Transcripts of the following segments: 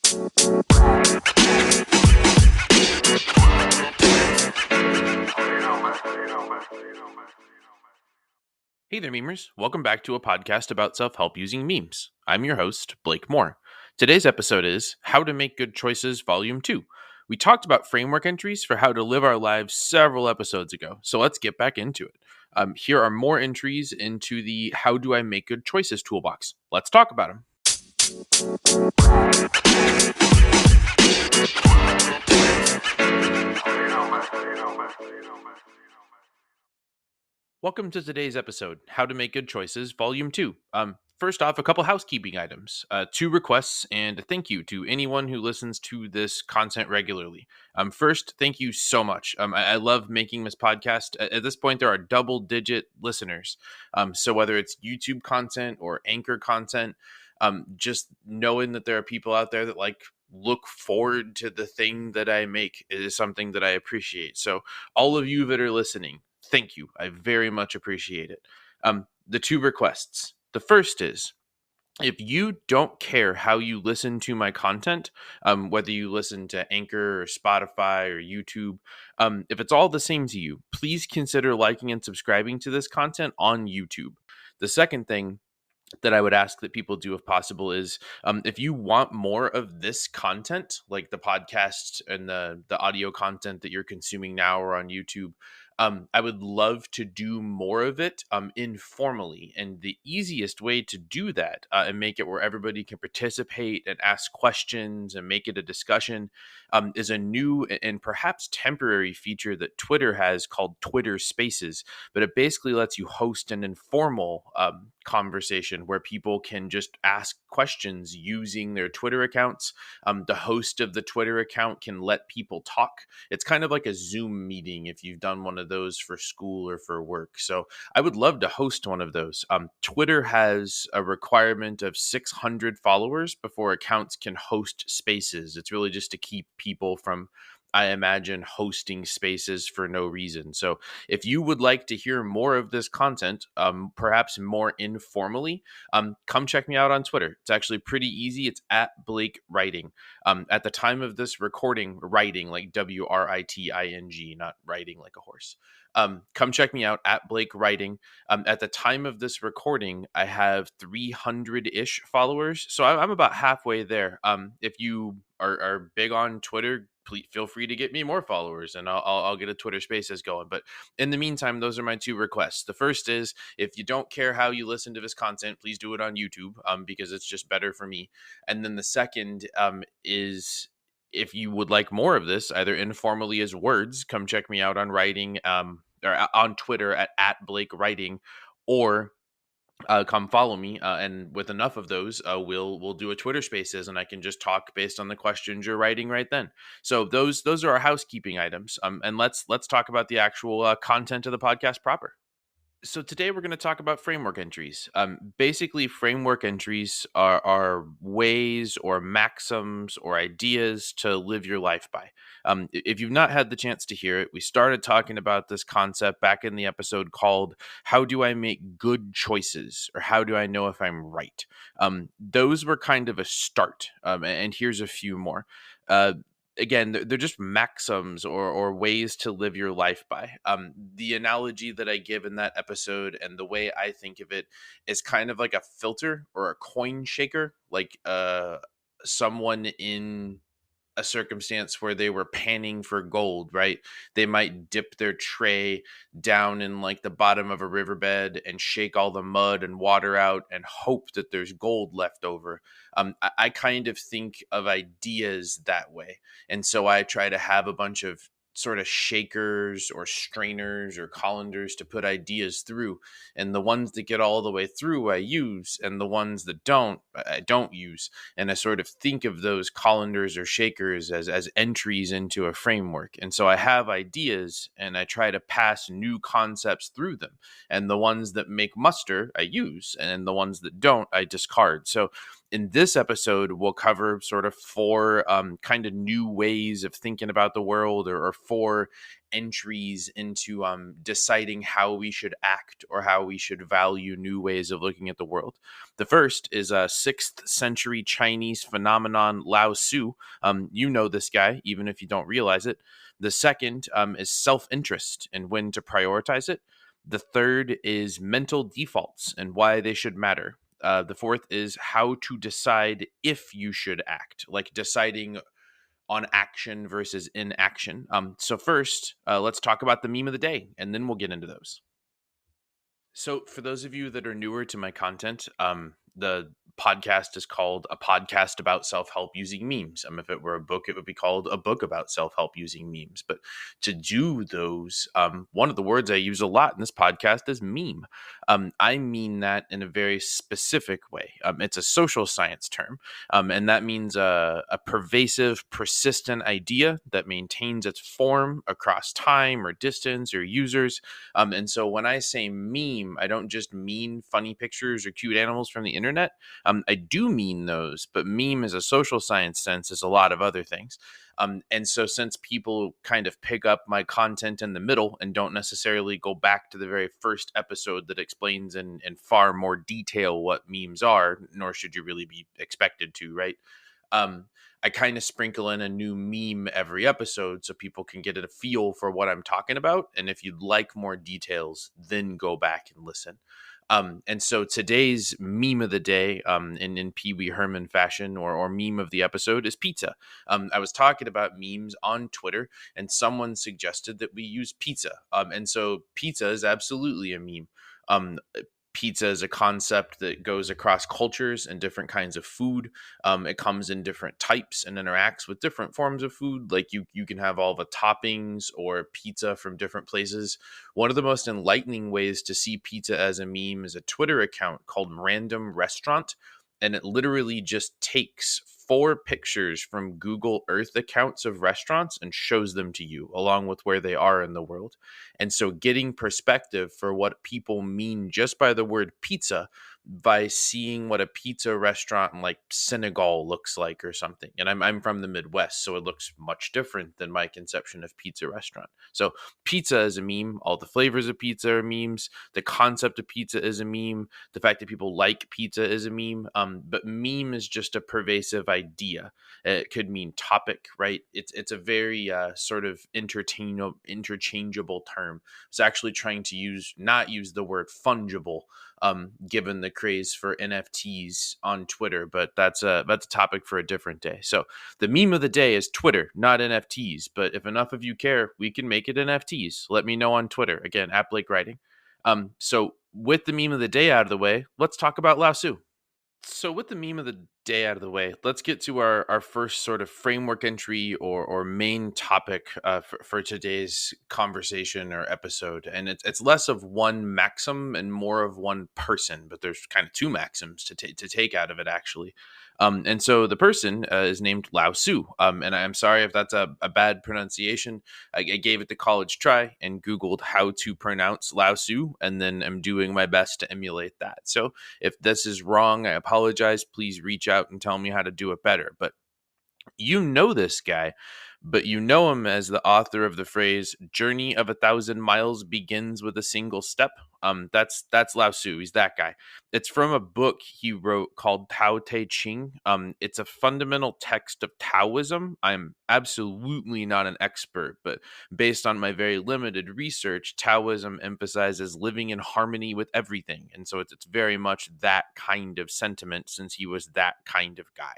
Hey there, memers. Welcome back to a podcast about self-help using memes. I'm your host, Blake Moore. Today's episode is How to Make Good Choices, Volume 2. We talked about framework entries for how to live our lives several episodes ago, so let's get back into it. Here are more entries into the How Do I Make Good Choices toolbox. Let's talk about them. Welcome to today's episode, How to Make Good Choices, Volume 2. First off, a couple housekeeping items, 2 requests, and a thank you to anyone who listens to this content regularly. First, thank you so much. I love making this podcast. At this point, there are double-digit listeners. So whether it's YouTube content or Anchor content, just knowing that there are people out there that look forward to the thing that I make is something that I appreciate. So all of you that are listening, thank you. I very much appreciate it. The 2 requests. The first is, if you don't care how you listen to my content, whether you listen to Anchor or Spotify or YouTube, if it's all the same to you, please consider liking and subscribing to this content on YouTube. The second thing that I would ask that people do if possible is, if you want more of this content, like the podcast and the audio content that you're consuming now or on YouTube, I would love to do more of it informally. And the easiest way to do that and make it where everybody can participate and ask questions and make it a discussion is a new and perhaps temporary feature that Twitter has called Twitter Spaces. But it basically lets you host an informal conversation where people can just ask questions using their Twitter accounts. The host of the Twitter account can let people talk. It's kind of like a Zoom meeting if you've done one of those for school or for work. So I would love to host one of those. Twitter has a requirement of 600 followers before accounts can host spaces. It's really just to keep people from, I imagine, hosting spaces for no reason. So if you would like to hear more of this content, perhaps more informally, come check me out on Twitter. It's actually pretty easy. It's at Blake Writing. At the time of this recording, writing like WRITING, not writing like a horse. Come check me out at Blake Writing. At the time of this recording, I have 300-ish followers. So I'm about halfway there. If you are big on Twitter, please feel free to get me more followers and I'll get a Twitter Spaces going. But in the meantime, those are my 2 requests. The first is, if you don't care how you listen to this content, please do it on YouTube because it's just better for me. And then the second is, if you would like more of this, either informally as words, come check me out on writing or on Twitter at Blake Writing, or come follow me, and with enough of those, we'll do a Twitter Spaces, and I can just talk based on the questions you're writing right then. So those are our housekeeping items, and let's talk about the actual content of the podcast proper. So today we're going to talk about framework entries. Basically, framework entries are ways or maxims or ideas to live your life by. If you've not had the chance to hear it, we started talking about this concept back in the episode called How Do I Make Good Choices, or How Do I Know If I'm Right? Those were kind of a start, and here's a few more. Again, they're just maxims or ways to live your life by. The analogy that I give in that episode and the way I think of it is kind of like a filter or a coin shaker, like someone in a circumstance where they were panning for gold, right? They might dip their tray down in like the bottom of a riverbed and shake all the mud and water out and hope that there's gold left over. I kind of think of ideas that way. And so I try to have a bunch of sort of shakers or strainers or colanders to put ideas through. And the ones that get all the way through I use, and the ones that don't, I don't use. And I sort of think of those colanders or shakers as entries into a framework. And so I have ideas and I try to pass new concepts through them. And the ones that make muster, I use. And the ones that don't, I discard. So In this episode, we'll cover sort of four kind of new ways of thinking about the world, or four entries into deciding how we should act or how we should value new ways of looking at the world. The first is a 6th century Chinese phenomenon, Lao Tzu. You know this guy, even if you don't realize it. The second is self interest and when to prioritize it. The third is mental defaults and why they should matter. The fourth is how to decide if you should act, like deciding on action versus inaction. So first, let's talk about the meme of the day, and then we'll get into those. So, for those of you that are newer to my content, the podcast is called A Podcast About Self Help Using Memes. If it were a book, it would be called A Book About Self Help Using Memes. But to do those, one of the words I use a lot in this podcast is meme. I mean that in a very specific way. It's a social science term, and that means a pervasive, persistent idea that maintains its form across time or distance or users. And so when I say meme, I don't just mean funny pictures or cute animals from the internet. I do mean those, but meme as a social science sense is a lot of other things. And so since people kind of pick up my content in the middle and don't necessarily go back to the very first episode that explains in far more detail what memes are, nor should you really be expected to, right? Um, I kind of sprinkle in a new meme every episode so people can get a feel for what I'm talking about. And if you'd like more details, then go back and listen. And so today's meme of the day, in Pee Wee Herman fashion, or meme of the episode, is pizza. I was talking about memes on Twitter, and someone suggested that we use pizza. And so pizza is absolutely a meme. Um, Pizza is a concept that goes across cultures and different kinds of food. It comes in different types and interacts with different forms of food. Like you can have all the toppings or pizza from different places. One of the most enlightening ways to see pizza as a meme is a Twitter account called Random Restaurant. And it literally just takes four pictures from Google Earth accounts of restaurants and shows them to you along with where they are in the world. And so getting perspective for what people mean just by the word pizza, by seeing what a pizza restaurant in like Senegal looks like or something. And I'm from the Midwest, so it looks much different than my conception of pizza restaurant. So pizza is a meme. All the flavors of pizza are memes. The concept of pizza is a meme. The fact that people like pizza is a meme. But meme is just a pervasive idea. It could mean topic, right? It's a very sort of interchangeable term. It's actually trying to not use the word fungible, given the craze for NFTs on Twitter, but that's a topic for a different day. So the meme of the day is Twitter, not NFTs. But if enough of you care, we can make it NFTs. Let me know on Twitter. Again, at Blake Writing. So with the meme of the day out of the way, let's talk about Lao Tzu. So with the meme of the day out of the way, let's get to our first sort of framework entry, or main topic for today's conversation or episode. And it's less of one maxim and more of one person, but there's kind of two maxims to take out of it, actually. And so the person is named Lao Tzu. And I'm sorry if that's a bad pronunciation. I gave it the college try and Googled how to pronounce Lao Tzu, and then I'm doing my best to emulate that. So if this is wrong, I apologize. Please reach out and tell me how to do it better. But you know this guy, but you know him as the author of the phrase "Journey of 1,000 miles begins with a single step." That's Lao Tzu. He's that guy. It's from a book he wrote called Tao Te Ching. It's a fundamental text of Taoism. I'm absolutely not an expert, but based on my very limited research, Taoism emphasizes living in harmony with everything, and so it's very much that kind of sentiment, since he was that kind of guy.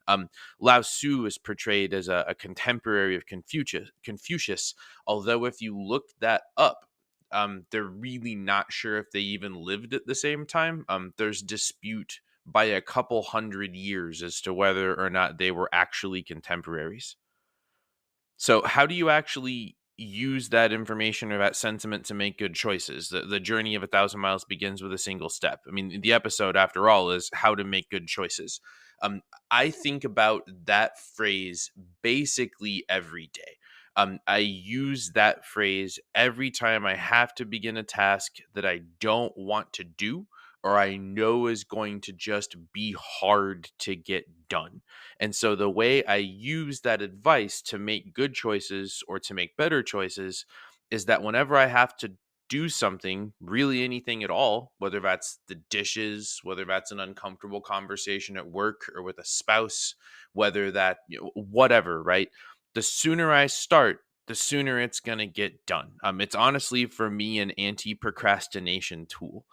Um, Lao Tzu is portrayed as a contemporary of Confucius, although if you look that up, they're really not sure if they even lived at the same time. There's dispute by a couple hundred years as to whether or not they were actually contemporaries. So, how do you actually use that information or that sentiment to make good choices? The journey of 1,000 miles begins with a single step. I mean, the episode, after all, is how to make good choices. Um, I think about that phrase basically every day. I use that phrase every time I have to begin a task that I don't want to do, or I know is going to just be hard to get done. And so the way I use that advice to make good choices or to make better choices is that whenever I have to do something, really anything at all, whether that's the dishes, whether that's an uncomfortable conversation at work or with a spouse, whether that, whatever, right? The sooner I start, the sooner it's going to get done. It's honestly for me an anti procrastination tool.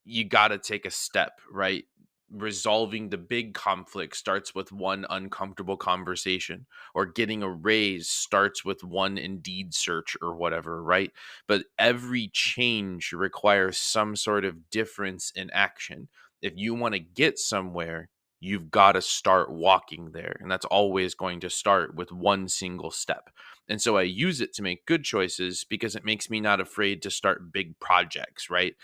You got to take a step, right? Resolving the big conflict starts with one uncomfortable conversation, or getting a raise starts with one Indeed search or whatever, right? But every change requires some sort of difference in action. If you want to get somewhere, you've got to start walking there. And that's always going to start with one single step. And so I use it to make good choices because it makes me not afraid to start big projects, right?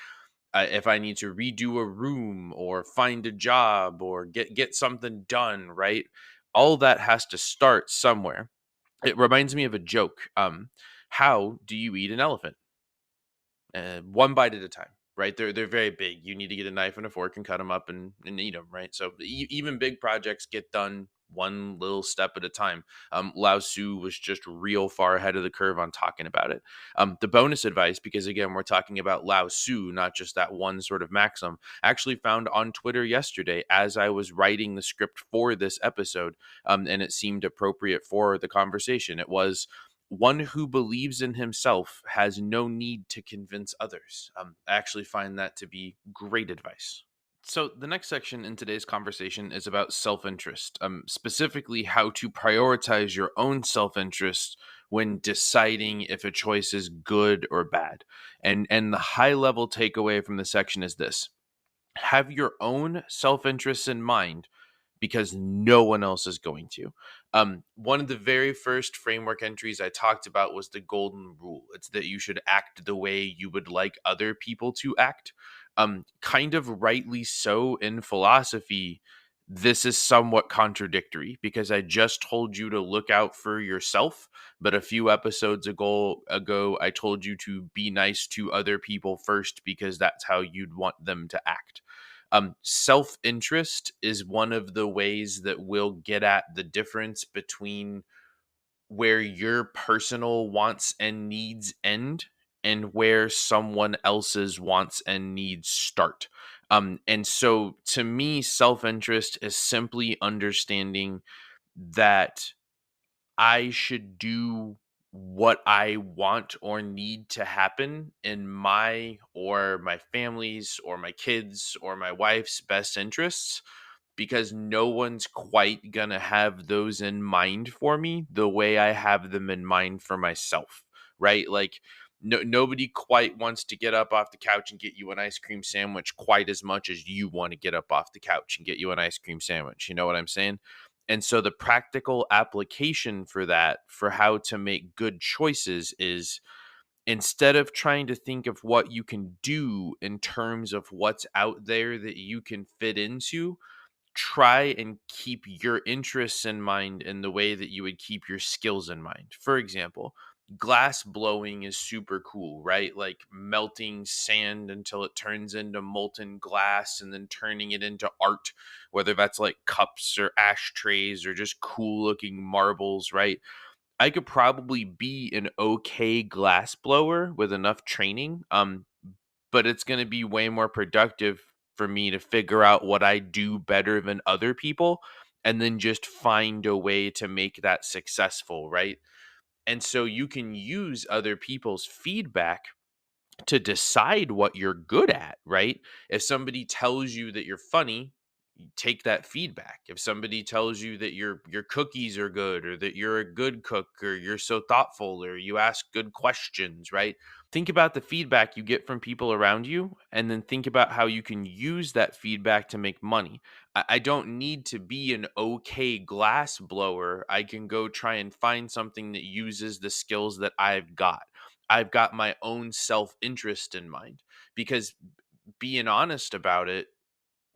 If I need to redo a room or find a job or get something done, right? All that has to start somewhere. It reminds me of a joke. How do you eat an elephant? One bite at a time, right? They're very big. You need to get a knife and a fork and cut them up and eat them, right? So even big projects get done one little step at a time. Lao Tzu was just real far ahead of the curve on talking about it. The bonus advice, because again, we're talking about Lao Tzu, not just that one sort of maxim, I actually found on Twitter yesterday as I was writing the script for this episode, and it seemed appropriate for the conversation. It was, one who believes in himself has no need to convince others. I actually find that to be great advice. So, the next section in today's conversation is about self interest, specifically how to prioritize your own self interest when deciding if a choice is good or bad. And the high level takeaway from the section is this: have your own self interests in mind because no one else is going to. One of the very first framework entries I talked about was the golden rule. It's that you should act the way you would like other people to act. Kind of rightly so in philosophy, this is somewhat contradictory because I just told you to look out for yourself, but a few episodes ago I told you to be nice to other people first because that's how you'd want them to act. Self interest is one of the ways that we'll get at the difference between where your personal wants and needs end and where someone else's wants and needs start. And so to me, self interest is simply understanding that I should do what I want or need to happen in my or my family's or my kids or my wife's best interests, because no one's quite gonna have those in mind for me the way I have them in mind for myself, right? Like, nobody quite wants to get up off the couch and get you an ice cream sandwich quite as much as you want to get up off the couch and get you an ice cream sandwich. You know what I'm saying? And so the practical application for that, for how to make good choices, is instead of trying to think of what you can do in terms of what's out there that you can fit into, try and keep your interests in mind in the way that you would keep your skills in mind. For example, glass blowing is super cool, right? Like melting sand until it turns into molten glass and then turning it into art, whether that's like cups or ashtrays or just cool looking marbles, right? I could probably be an okay glass blower with enough training. But it's going to be way more productive for me to figure out what I do better than other people and then just find a way to make that successful, right? And so you can use other people's feedback to decide what you're good at, right? If somebody tells you that you're funny, you take that feedback. If somebody tells you that your cookies are good or that you're a good cook or you're so thoughtful or you ask good questions, right? Think about the feedback you get from people around you and then think about how you can use that feedback to make money. I don't need to be an okay glass blower. I can go try and find something that uses the skills that I've got. I've got my own self interest in mind, because being honest about it,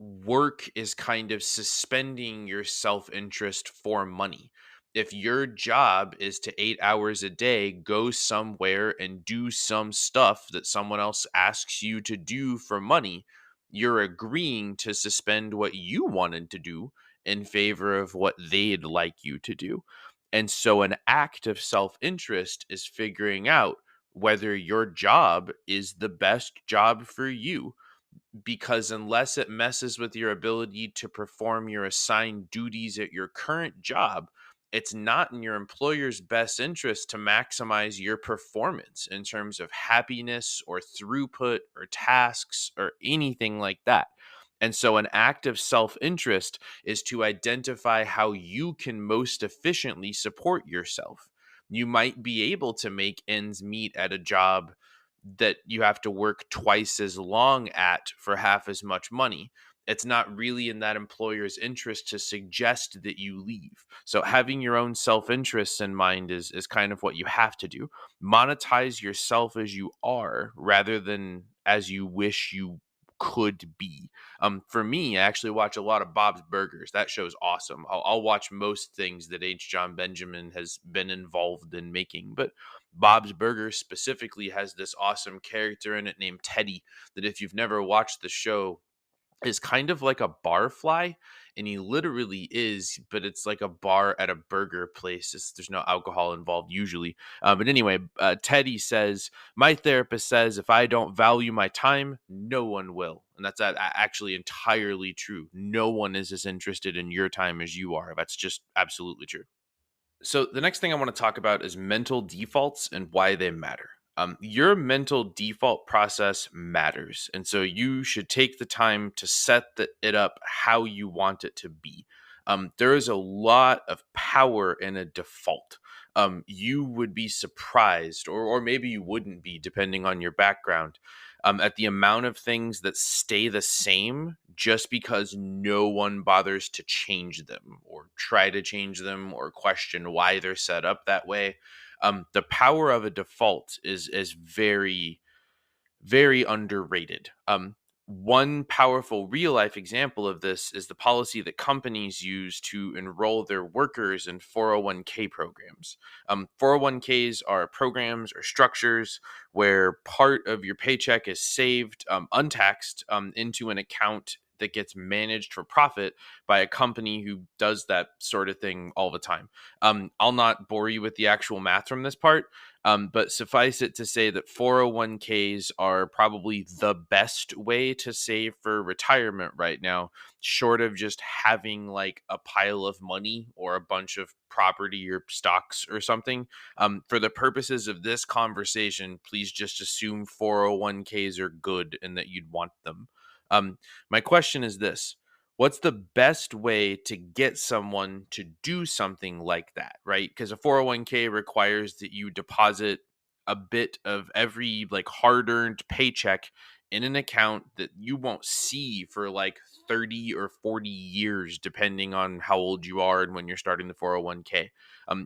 work is kind of suspending your self interest for money. If your job is to 8 hours a day go somewhere and do some stuff that someone else asks you to do for money, You're agreeing to suspend what you wanted to do in favor of what they'd like you to do. And so an act of self interest is figuring out whether your job is the best job for you, because unless it messes with your ability to perform your assigned duties at your current job, it's not in your employer's best interest to maximize your performance in terms of happiness or throughput or tasks or anything like that. And so, an act of self interest is to identify how you can most efficiently support yourself. You might be able to make ends meet at a job that you have to work twice as long at for half as much money. It's not really in that employer's interest to suggest that you leave. So having your own self-interests in mind is kind of what you have to do. Monetize yourself as you are rather than as you wish you could be. For me, I actually watch a lot of Bob's Burgers. That show's awesome. I'll watch most things that H. John Benjamin has been involved in making, but Bob's Burgers specifically has this awesome character in it named Teddy that, if you've never watched the show, is kind of like a barfly. And he literally is, but it's like a bar at a burger place. There's no alcohol involved usually. But anyway, Teddy says, "My therapist says if I don't value my time, no one will." And that's actually entirely true. No one is as interested in your time as you are. That's just absolutely true. So the next thing I want to talk about is mental defaults and why they matter. Your mental default process matters, and so you should take the time to set it up how you want it to be. There is a lot of power in a default. You would be surprised, or maybe you wouldn't be, depending on your background, at the amount of things that stay the same just because no one bothers to change them or try to change them or question why they're set up that way. The power of a default is very, very underrated. One powerful real life example of this is the policy that companies use to enroll their workers in 401k programs. 401ks are programs or structures where part of your paycheck is saved untaxed into an account that gets managed for profit by a company who does that sort of thing all the time. I'll not bore you with the actual math from this part, but suffice it to say that 401ks are probably the best way to save for retirement right now, short of just having like a pile of money or a bunch of property or stocks or something. For the purposes of this conversation, please just assume 401ks are good and that you'd want them. My question is this: what's the best way to get someone to do something like that, right? Because a 401k requires that you deposit a bit of every like hard-earned paycheck in an account that you won't see for like 30 or 40 years depending on how old you are and when you're starting the 401k.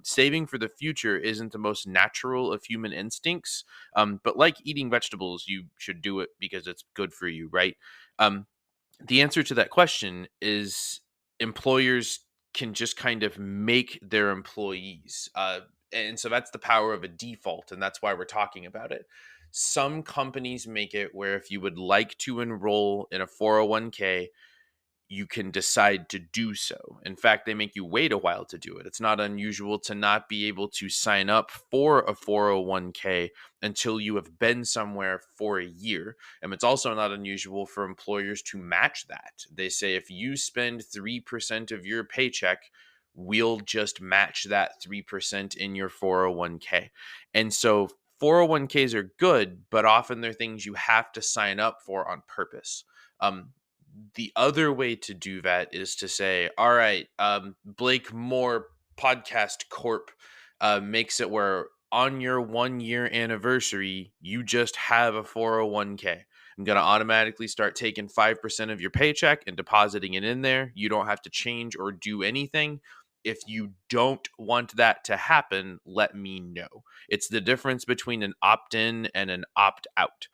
Saving for the future isn't the most natural of human instincts, but like eating vegetables, you should do it because it's good for you, right? um, the answer to that question is employers can just kind of make their employees. And so that's the power of a default. And that's why we're talking about it. Some companies make it where if you would like to enroll in a 401k, you can decide to do so. In fact, they make you wait a while to do it. It's not unusual to not be able to sign up for a 401k until you have been somewhere for a year. And it's also not unusual for employers to match that. They say if you spend 3% of your paycheck, we'll just match that 3% in your 401k. And so 401ks are good, but often they're things you have to sign up for on purpose. The other way to do that is to say, all right, Blake Moore Podcast Corp makes it where on your 1 year anniversary, you just have a 401k. I'm going to automatically start taking 5% of your paycheck and depositing it in there. You don't have to change or do anything. If you don't want that to happen, let me know. It's the difference between an opt in and an opt out.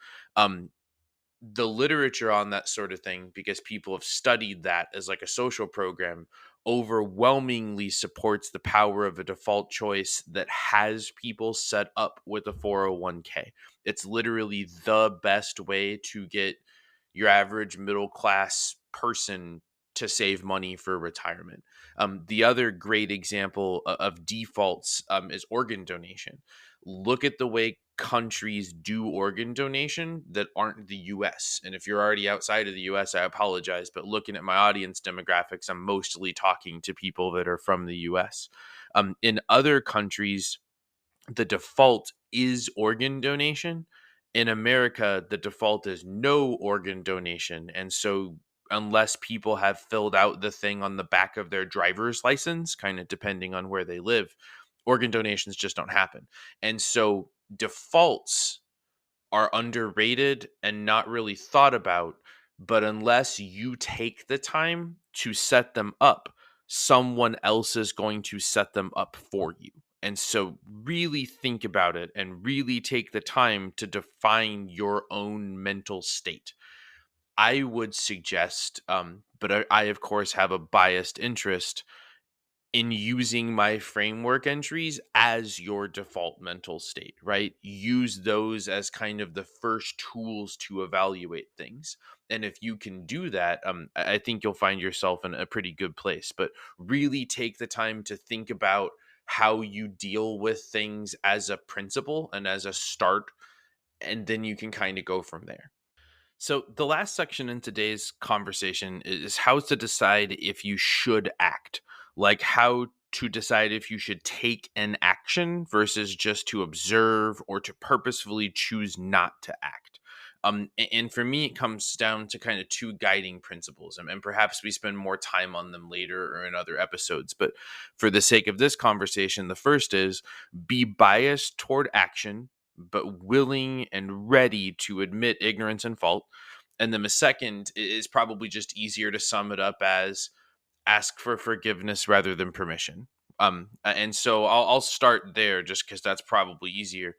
The literature on that sort of thing, because people have studied that as like a social program, overwhelmingly supports the power of a default choice that has people set up with a 401k. It's literally the best way to get your average middle class person to save money for retirement. The other great example of defaults is organ donation. Look at the way countries do organ donation that aren't the US. And if you're already outside of the US, I apologize. But looking at my audience demographics, I'm mostly talking to people that are from the US. In other countries, the default is organ donation. In America, the default is no organ donation. And so, unless people have filled out the thing on the back of their driver's license, kind of depending on where they live, organ donations just don't happen. And so, defaults are underrated and not really thought about. But unless you take the time to set them up, someone else is going to set them up for you. And so, really think about it and really take the time to define your own mental state. I would suggest, but I, of course, have a biased interest in using my framework entries as your default mental state, right? Use those as kind of the first tools to evaluate things. And if you can do that, I think you'll find yourself in a pretty good place. But really take the time to think about how you deal with things as a principle and as a start. And then you can kind of go from there. So, the last section in today's conversation is how to decide if you should act, like how to decide if you should take an action versus just to observe or to purposefully choose not to act. And for me, it comes down to kind of two guiding principles, and perhaps we spend more time on them later or in other episodes. But for the sake of this conversation, the first is be biased toward action, but willing and ready to admit ignorance and fault. And then the second is probably just easier to sum it up as ask for forgiveness rather than permission. And so I'll start there just because that's probably easier.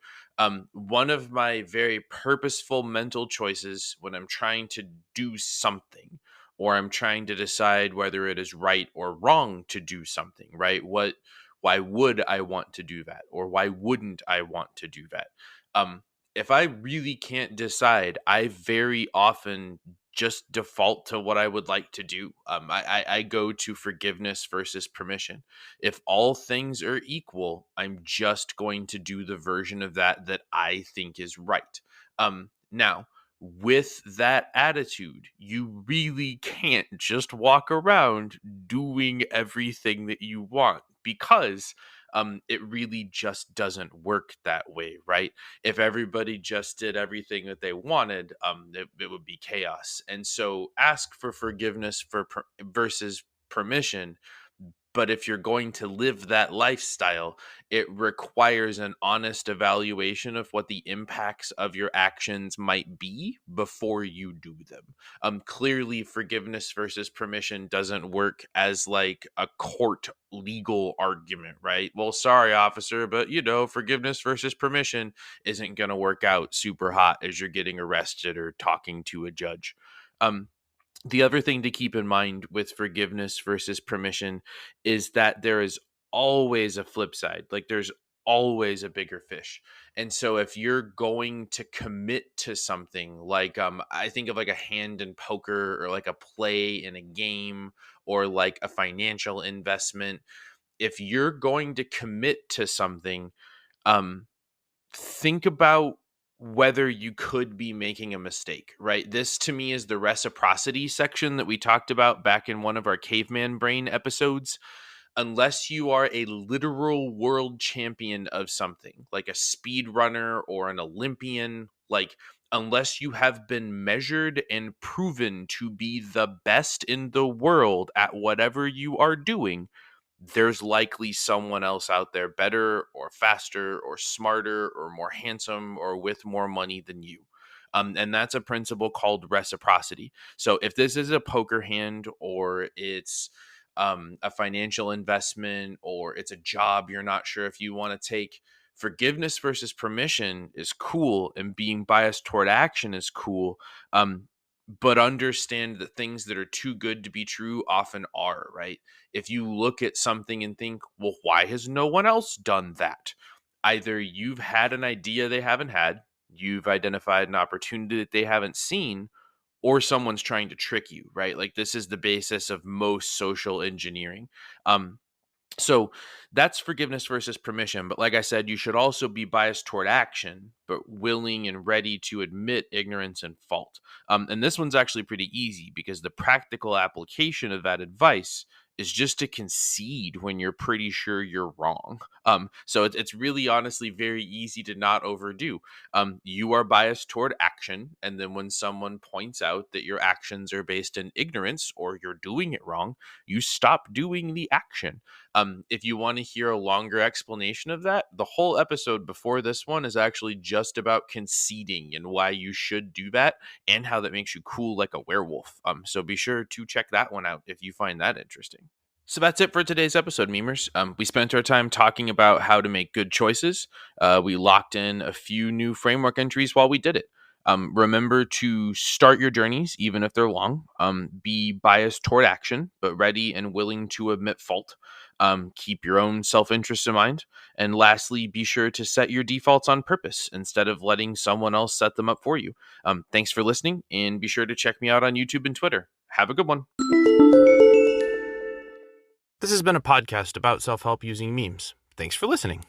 One of my very purposeful mental choices when I'm trying to do something or I'm trying to decide whether it is right or wrong to do something, right? Why would I want to do that? Or why wouldn't I want to do that? Um, if I really can't decide, I very often just default to what I would like to do. I go to forgiveness versus permission. If all things are equal, I'm just going to do the version of that I think is right. Now, with that attitude, you really can't just walk around doing everything that you want because it really just doesn't work that way, right? If everybody just did everything that they wanted, it would be chaos. And so ask for forgiveness versus permission. But if you're going to live that lifestyle, it requires an honest evaluation of what the impacts of your actions might be before you do them. Clearly, forgiveness versus permission doesn't work as like a court legal argument, right? Well, sorry, officer, but forgiveness versus permission isn't going to work out super hot as you're getting arrested or talking to a judge. Um, the other thing to keep in mind with forgiveness versus permission is that there is always a flip side. Like there's always a bigger fish. And so if you're going to commit to something like I think of like a hand in poker or like a play in a game or like a financial investment, if you're going to commit to something, um think about whether you could be making a mistake, right? This to me is the reciprocity section that we talked about back in one of our caveman brain episodes. Unless you are a literal world champion of something, like a speed runner or an Olympian, like unless you have been measured and proven to be the best in the world at whatever you are doing, there's likely someone else out there better or faster or smarter or more handsome or with more money than you. And that's a principle called reciprocity. So if this is a poker hand or it's a financial investment or it's a job you're not sure if you want to take, forgiveness versus permission is cool and being biased toward action is cool. But understand that things that are too good to be true often are, right? If you look at something and think, well, why has no one else done that? Either you've had an idea they haven't had, you've identified an opportunity that they haven't seen, or someone's trying to trick you, right? Like this is the basis of most social engineering. Um, so that's forgiveness versus permission. But like I said, you should also be biased toward action, but willing and ready to admit ignorance and fault. And this one's actually pretty easy because the practical application of that advice is just to concede when you're pretty sure you're wrong. So it's really honestly very easy to not overdo. You are biased toward action. And then when someone points out that your actions are based in ignorance or you're doing it wrong, you stop doing the action. If you want to hear a longer explanation of that, the whole episode before this one is actually just about conceding and why you should do that and how that makes you cool like a werewolf. So be sure to check that one out if you find that interesting. So that's it for today's episode, memers. We spent our time talking about how to make good choices. We locked in a few new framework entries while we did it. Remember to start your journeys, even if they're long. Be biased toward action, but ready and willing to admit fault. Keep your own self interest in mind. And lastly, be sure to set your defaults on purpose instead of letting someone else set them up for you. Thanks for listening, and be sure to check me out on YouTube and Twitter. Have a good one. This has been a podcast about self help using memes. Thanks for listening.